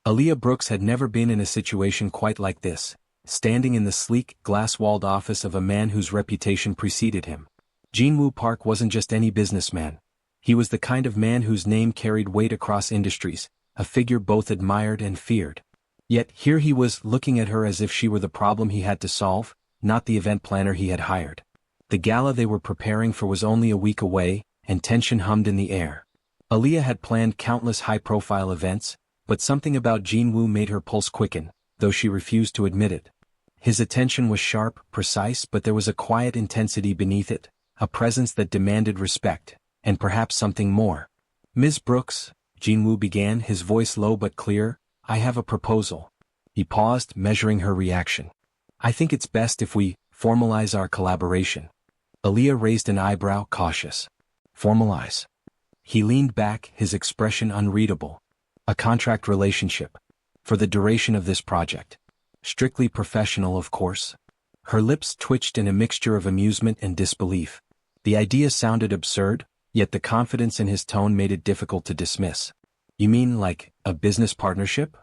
Aaliyah Brooks had never been in a situation quite like this, standing in the sleek, glass-walled office of a man whose reputation preceded him. Jinwoo Park wasn't just any businessman. He was the kind of man whose name carried weight across industries, a figure both admired and feared. Yet here he was looking at her as if she were the problem he had to solve, not the event planner he had hired. The gala they were preparing for was only a week away, and tension hummed in the air. Aaliyah had planned countless high-profile events, but something about Jinwoo made her pulse quicken, though she refused to admit it. His attention was sharp, precise, but there was a quiet intensity beneath it, a presence that demanded respect, and perhaps something more. "Ms. Brooks," Jinwoo began, his voice low but clear, "I have a proposal." He paused, measuring her reaction. "I think it's best if we formalize our collaboration." Aaliyah raised an eyebrow, cautious. "Formalize?" He leaned back, his expression unreadable. "A contract relationship. For the duration of this project. Strictly professional, of course." Her lips twitched in a mixture of amusement and disbelief. The idea sounded absurd, yet the confidence in his tone made it difficult to dismiss. "You mean like a business partnership?"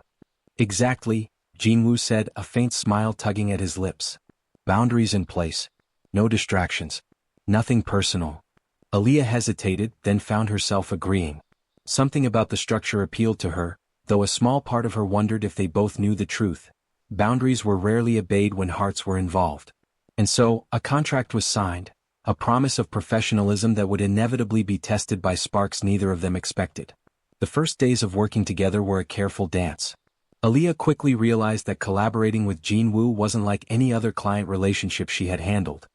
"Exactly," Jinwoo said, a faint smile tugging at his lips. "Boundaries in place. No distractions. Nothing personal." Aaliyah hesitated, then found herself agreeing. Something about the structure appealed to her, though a small part of her wondered if they both knew the truth. Boundaries were rarely obeyed when hearts were involved. And so, a contract was signed, a promise of professionalism that would inevitably be tested by sparks neither of them expected. The first days of working together were a careful dance. Aaliyah quickly realized that collaborating with Jinwoo wasn't like any other client relationship she had handled.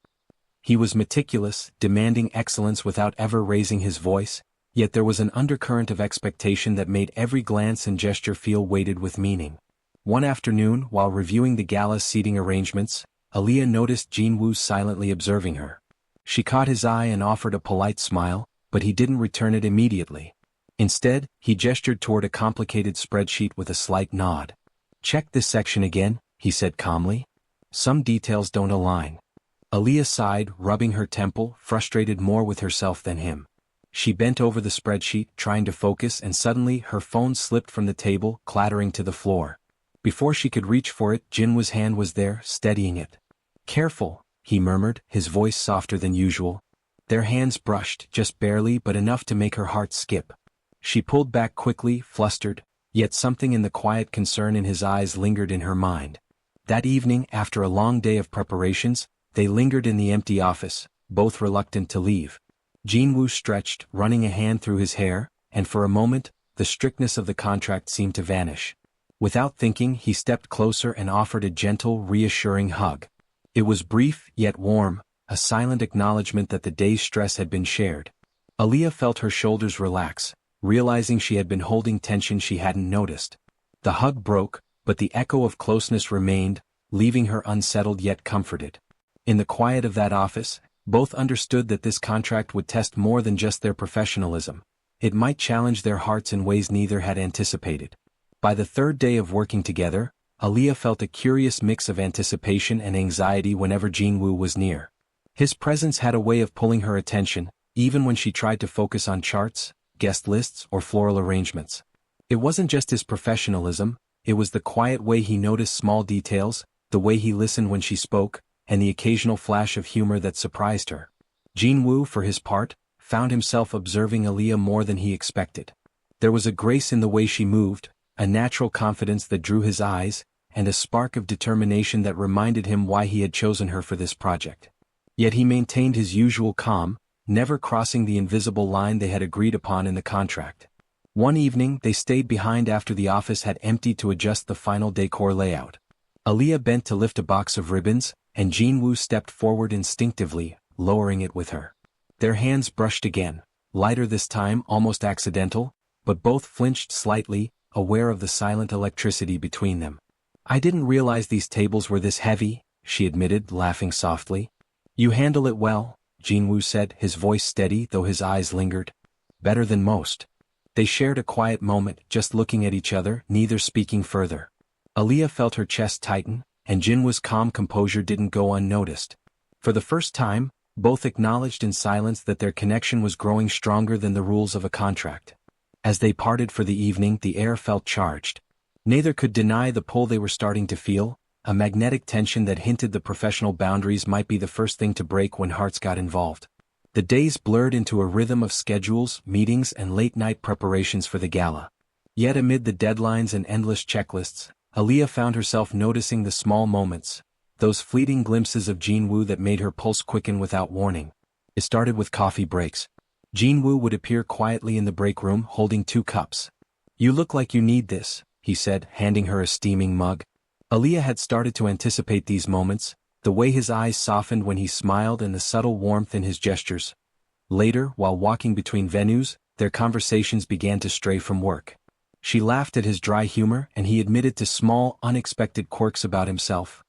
He was meticulous, demanding excellence without ever raising his voice, yet there was an undercurrent of expectation that made every glance and gesture feel weighted with meaning. One afternoon, while reviewing the gala's seating arrangements, Aaliyah noticed Jinwoo silently observing her. She caught his eye and offered a polite smile, but he didn't return it immediately. Instead, he gestured toward a complicated spreadsheet with a slight nod. "Check this section again," he said calmly. "Some details don't align." Aaliyah sighed, rubbing her temple, frustrated more with herself than him. She bent over the spreadsheet, trying to focus, and suddenly her phone slipped from the table, clattering to the floor. Before she could reach for it, Jinwoo's hand was there, steadying it. "Careful," he murmured, his voice softer than usual. Their hands brushed, just barely but enough to make her heart skip. She pulled back quickly, flustered, yet something in the quiet concern in his eyes lingered in her mind. That evening, after a long day of preparations, they lingered in the empty office, both reluctant to leave. Jinwoo stretched, running a hand through his hair, and for a moment, the strictness of the contract seemed to vanish. Without thinking, he stepped closer and offered a gentle, reassuring hug. It was brief, yet warm, a silent acknowledgement that the day's stress had been shared. Aaliyah felt her shoulders relax, realizing she had been holding tension she hadn't noticed. The hug broke, but the echo of closeness remained, leaving her unsettled yet comforted. In the quiet of that office, both understood that this contract would test more than just their professionalism. It might challenge their hearts in ways neither had anticipated. By the third day of working together, Aaliyah felt a curious mix of anticipation and anxiety whenever Jinwoo was near. His presence had a way of pulling her attention, even when she tried to focus on charts, guest lists, or floral arrangements. It wasn't just his professionalism, it was the quiet way he noticed small details, the way he listened when she spoke, and the occasional flash of humor that surprised her. Jinwoo, for his part, found himself observing Aaliyah more than he expected. There was a grace in the way she moved, a natural confidence that drew his eyes, and a spark of determination that reminded him why he had chosen her for this project. Yet he maintained his usual calm, never crossing the invisible line they had agreed upon in the contract. One evening, they stayed behind after the office had emptied to adjust the final decor layout. Aaliyah bent to lift a box of ribbons, and Jinwoo stepped forward instinctively, lowering it with her. Their hands brushed again, lighter this time, almost accidental, but both flinched slightly, aware of the silent electricity between them. "I didn't realize these tables were this heavy," she admitted, laughing softly. "You handle it well," Jinwoo said, his voice steady though his eyes lingered. "Better than most." They shared a quiet moment, just looking at each other, neither speaking further. Aaliyah felt her chest tighten, and Jinwoo's calm composure didn't go unnoticed. For the first time, both acknowledged in silence that their connection was growing stronger than the rules of a contract. As they parted for the evening, the air felt charged. Neither could deny the pull they were starting to feel, a magnetic tension that hinted the professional boundaries might be the first thing to break when hearts got involved. The days blurred into a rhythm of schedules, meetings, and late-night preparations for the gala. Yet amid the deadlines and endless checklists, Aaliyah found herself noticing the small moments, those fleeting glimpses of Jinwoo that made her pulse quicken without warning. It started with coffee breaks. Jinwoo would appear quietly in the break room holding 2 cups. "You look like you need this," he said, handing her a steaming mug. Aaliyah had started to anticipate these moments, the way his eyes softened when he smiled and the subtle warmth in his gestures. Later, while walking between venues, their conversations began to stray from work. She laughed at his dry humor and he admitted to small, unexpected quirks about himself.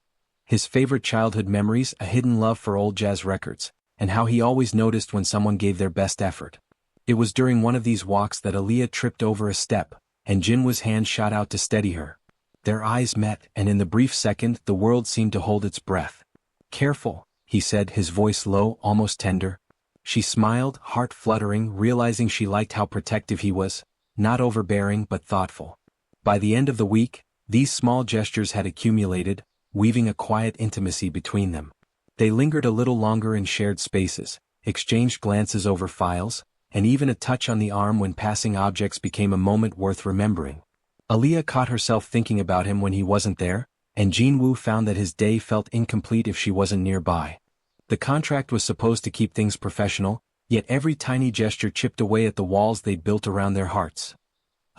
His favorite childhood memories, a hidden love for old jazz records, and how he always noticed when someone gave their best effort. It was during one of these walks that Aaliyah tripped over a step, and Jinwoo's hand shot out to steady her. Their eyes met, and in the brief second the world seemed to hold its breath. "Careful," he said, his voice low, almost tender. She smiled, heart fluttering, realizing she liked how protective he was, not overbearing but thoughtful. By the end of the week, these small gestures had accumulated, weaving a quiet intimacy between them. They lingered a little longer in shared spaces, exchanged glances over files, and even a touch on the arm when passing objects became a moment worth remembering. Aaliyah caught herself thinking about him when he wasn't there, and Jinwoo found that his day felt incomplete if she wasn't nearby. The contract was supposed to keep things professional, yet every tiny gesture chipped away at the walls they'd built around their hearts.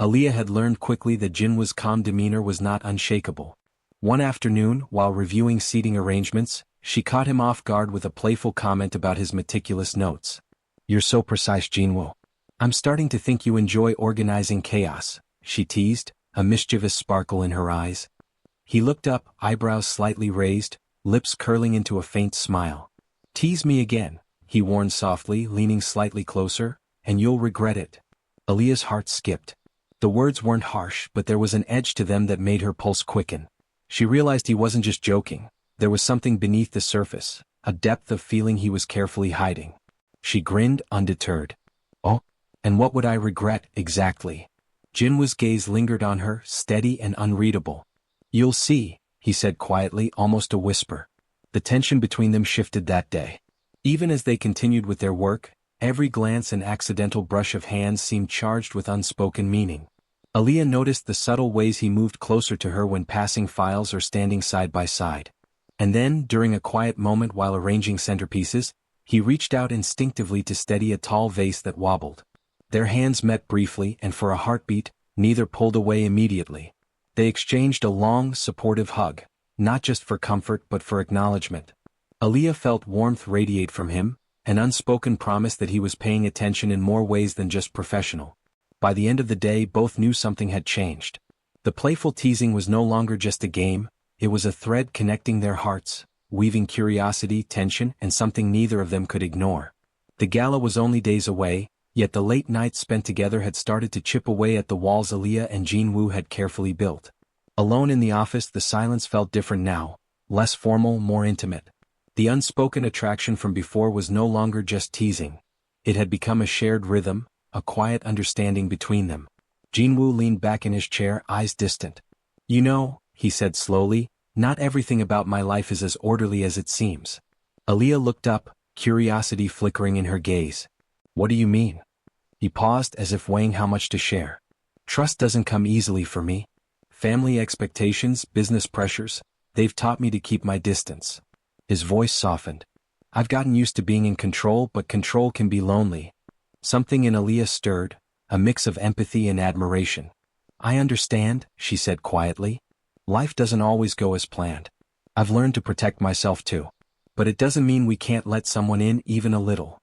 Aaliyah had learned quickly that Jinwoo's calm demeanor was not unshakable. One afternoon, while reviewing seating arrangements, she caught him off guard with a playful comment about his meticulous notes. "You're so precise, Jinwoo. I'm starting to think you enjoy organizing chaos," she teased, a mischievous sparkle in her eyes. He looked up, eyebrows slightly raised, lips curling into a faint smile. "Tease me again," he warned softly, leaning slightly closer, "and you'll regret it." Aaliyah's heart skipped. The words weren't harsh, but there was an edge to them that made her pulse quicken. She realized he wasn't just joking. There was something beneath the surface, a depth of feeling he was carefully hiding. She grinned, undeterred. "Oh, and what would I regret, exactly?" Jinwoo's gaze lingered on her, steady and unreadable. "You'll see," he said quietly, almost a whisper. The tension between them shifted that day. Even as they continued with their work, every glance and accidental brush of hands seemed charged with unspoken meaning. Aaliyah noticed the subtle ways he moved closer to her when passing files or standing side by side. And then, during a quiet moment while arranging centerpieces, he reached out instinctively to steady a tall vase that wobbled. Their hands met briefly, and for a heartbeat, neither pulled away immediately. They exchanged a long, supportive hug, not just for comfort but for acknowledgement. Aaliyah felt warmth radiate from him, an unspoken promise that he was paying attention in more ways than just professional. By the end of the day, both knew something had changed. The playful teasing was no longer just a game, it was a thread connecting their hearts, weaving curiosity, tension, and something neither of them could ignore. The gala was only days away, yet the late nights spent together had started to chip away at the walls Aaliyah and Jinwoo had carefully built. Alone in the office, the silence felt different now, less formal, more intimate. The unspoken attraction from before was no longer just teasing. It had become a shared rhythm, a quiet understanding between them. Jinwoo leaned back in his chair, eyes distant. "You know," he said slowly, "not everything about my life is as orderly as it seems." Aaliyah looked up, curiosity flickering in her gaze. "What do you mean?" He paused as if weighing how much to share. "Trust doesn't come easily for me. Family expectations, business pressures, they've taught me to keep my distance." His voice softened. "I've gotten used to being in control, but control can be lonely." Something in Aaliyah stirred, a mix of empathy and admiration. "I understand," she said quietly. "Life doesn't always go as planned. I've learned to protect myself too. But it doesn't mean we can't let someone in even a little."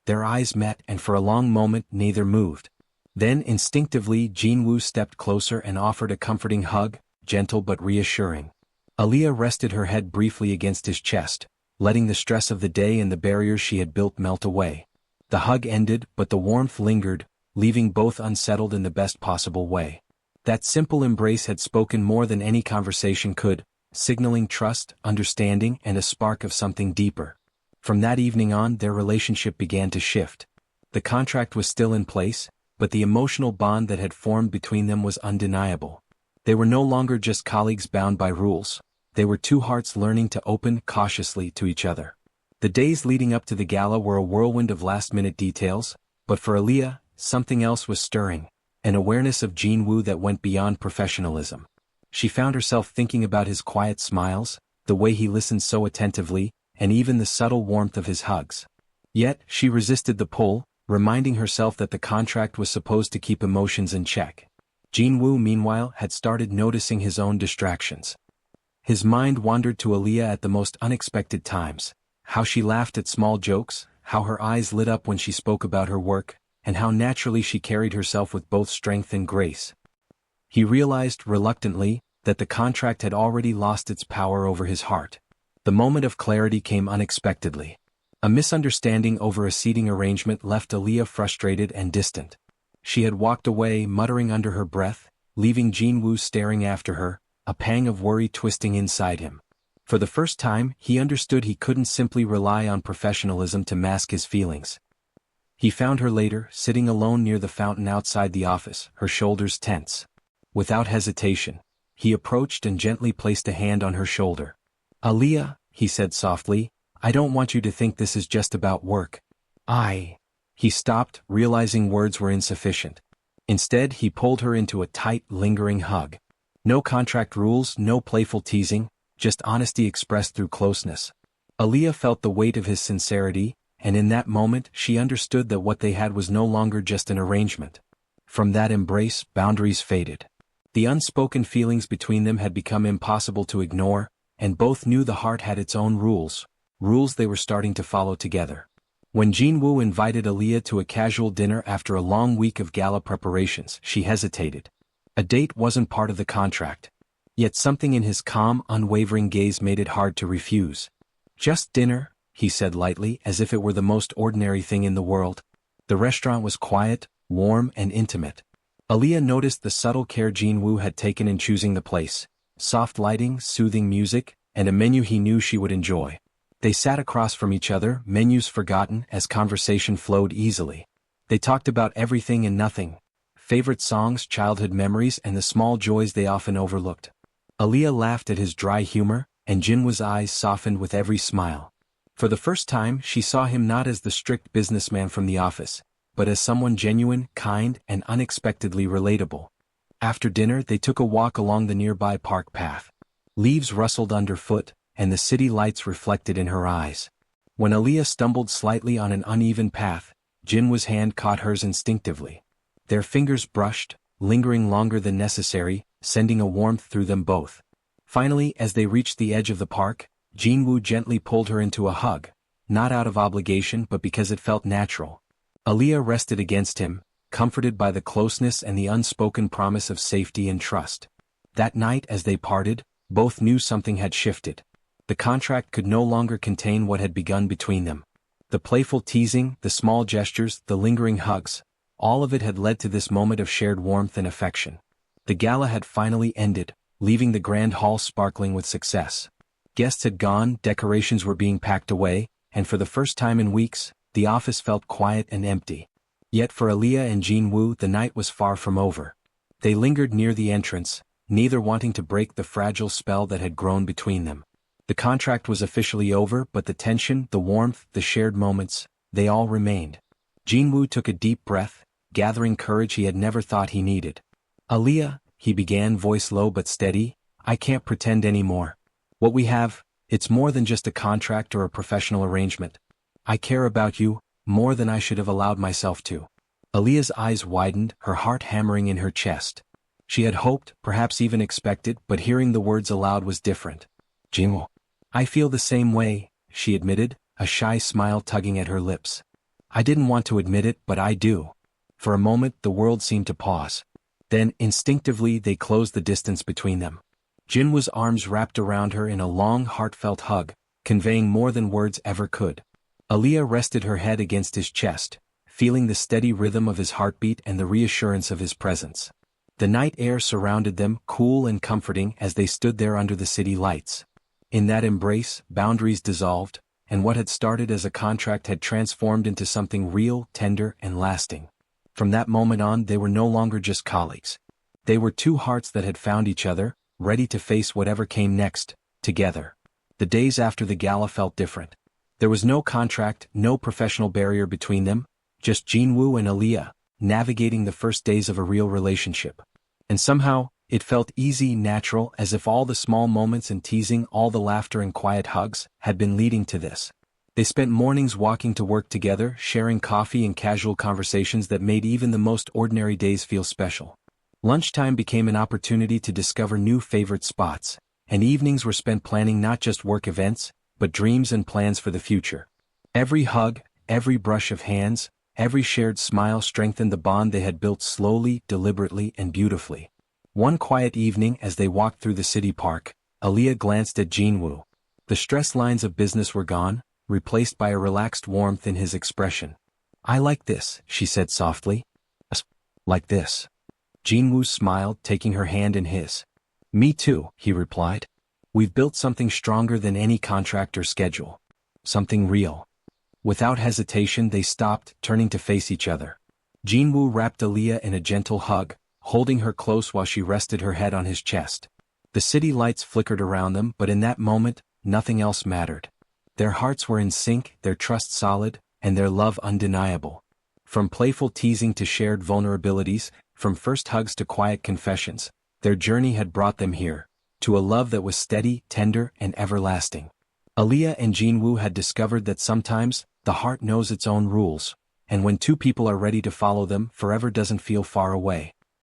Their eyes met, and for a long moment neither moved. Then instinctively Jinwoo stepped closer and offered a comforting hug, gentle but reassuring. Aaliyah rested her head briefly against his chest, letting the stress of the day and the barriers she had built melt away. The hug ended, but the warmth lingered, leaving both unsettled in the best possible way. That simple embrace had spoken more than any conversation could, signaling trust, understanding, and a spark of something deeper. From that evening on, their relationship began to shift. The contract was still in place, but the emotional bond that had formed between them was undeniable. They were no longer just colleagues bound by rules. They were two hearts learning to open cautiously to each other. The days leading up to the gala were a whirlwind of last-minute details, but for Aaliyah, something else was stirring, an awareness of Jinwoo that went beyond professionalism. She found herself thinking about his quiet smiles, the way he listened so attentively, and even the subtle warmth of his hugs. Yet, she resisted the pull, reminding herself that the contract was supposed to keep emotions in check. Jinwoo, meanwhile, had started noticing his own distractions. His mind wandered to Aaliyah at the most unexpected times, how she laughed at small jokes, how her eyes lit up when she spoke about her work, and how naturally she carried herself with both strength and grace. He realized, reluctantly, that the contract had already lost its power over his heart. The moment of clarity came unexpectedly. A misunderstanding over a seating arrangement left Aaliyah frustrated and distant. She had walked away, muttering under her breath, leaving Jinwoo staring after her, a pang of worry twisting inside him. For the first time, he understood he couldn't simply rely on professionalism to mask his feelings. He found her later, sitting alone near the fountain outside the office, her shoulders tense. Without hesitation, he approached and gently placed a hand on her shoulder. "Aaliyah," he said softly, "I don't want you to think this is just about work. He stopped, realizing words were insufficient. Instead, he pulled her into a tight, lingering hug. No contract rules, no playful teasing, just honesty expressed through closeness. Aaliyah felt the weight of his sincerity, and in that moment she understood that what they had was no longer just an arrangement. From that embrace, boundaries faded. The unspoken feelings between them had become impossible to ignore, and both knew the heart had its own rules they were starting to follow together. When Jinwoo invited Aaliyah to a casual dinner after a long week of gala preparations, she hesitated. A date wasn't part of the contract. Yet something in his calm, unwavering gaze made it hard to refuse. "Just dinner," he said lightly, as if it were the most ordinary thing in the world. The restaurant was quiet, warm, and intimate. Aaliyah noticed the subtle care Jinwoo had taken in choosing the place: soft lighting, soothing music, and a menu he knew she would enjoy. They sat across from each other, menus forgotten, as conversation flowed easily. They talked about everything and nothing: favorite songs, childhood memories, and the small joys they often overlooked. Aaliyah laughed at his dry humor, and Jinwoo's eyes softened with every smile. For the first time, she saw him not as the strict businessman from the office, but as someone genuine, kind, and unexpectedly relatable. After dinner, they took a walk along the nearby park path. Leaves rustled underfoot, and the city lights reflected in her eyes. When Aaliyah stumbled slightly on an uneven path, Jinwoo's hand caught hers instinctively. Their fingers brushed, lingering longer than necessary, sending a warmth through them both. Finally, as they reached the edge of the park, Jinwoo gently pulled her into a hug, not out of obligation but because it felt natural. Aaliyah rested against him, comforted by the closeness and the unspoken promise of safety and trust. That night, as they parted, both knew something had shifted. The contract could no longer contain what had begun between them. The playful teasing, the small gestures, the lingering hugs, all of it had led to this moment of shared warmth and affection. The gala had finally ended, leaving the grand hall sparkling with success. Guests had gone, decorations were being packed away, and for the first time in weeks, the office felt quiet and empty. Yet for Aaliyah and Jinwoo, the night was far from over. They lingered near the entrance, neither wanting to break the fragile spell that had grown between them. The contract was officially over, but the tension, the warmth, the shared moments, they all remained. Jinwoo took a deep breath, gathering courage he had never thought he needed. "Aaliyah," he began, voice low but steady, "I can't pretend anymore. What we have, it's more than just a contract or a professional arrangement. I care about you, more than I should have allowed myself to." Aaliyah's eyes widened, her heart hammering in her chest. She had hoped, perhaps even expected, but hearing the words aloud was different. "Jinwoo, I feel the same way," she admitted, a shy smile tugging at her lips. "I didn't want to admit it, but I do." For a moment, the world seemed to pause. Then, instinctively, they closed the distance between them. Jinwoo's arms wrapped around her in a long, heartfelt hug, conveying more than words ever could. Aaliyah rested her head against his chest, feeling the steady rhythm of his heartbeat and the reassurance of his presence. The night air surrounded them, cool and comforting as they stood there under the city lights. In that embrace, boundaries dissolved, and what had started as a contract had transformed into something real, tender, and lasting. From that moment on, they were no longer just colleagues. They were two hearts that had found each other, ready to face whatever came next, together. The days after the gala felt different. There was no contract, no professional barrier between them, just Jinwoo and Aaliyah, navigating the first days of a real relationship. And somehow, it felt easy, natural, as if all the small moments and teasing, all the laughter and quiet hugs, had been leading to this. They spent mornings walking to work together, sharing coffee and casual conversations that made even the most ordinary days feel special. Lunchtime became an opportunity to discover new favorite spots, and evenings were spent planning not just work events, but dreams and plans for the future. Every hug, every brush of hands, every shared smile strengthened the bond they had built slowly, deliberately, and beautifully. One quiet evening as they walked through the city park, Aaliyah glanced at Jinwoo. The stress lines of business were gone, replaced by a relaxed warmth in his expression. "I like this," she said softly. "Like this." Jinwoo smiled, taking her hand in his. "Me too," he replied. "We've built something stronger than any contract or schedule. Something real." Without hesitation they stopped, turning to face each other. Jinwoo wrapped Aaliyah in a gentle hug, holding her close while she rested her head on his chest. The city lights flickered around them, but in that moment, nothing else mattered. Their hearts were in sync, their trust solid, and their love undeniable. From playful teasing to shared vulnerabilities, from first hugs to quiet confessions, their journey had brought them here, to a love that was steady, tender, and everlasting. Aaliyah and Jinwoo had discovered that sometimes, the heart knows its own rules, and when two people are ready to follow them, forever doesn't feel far away.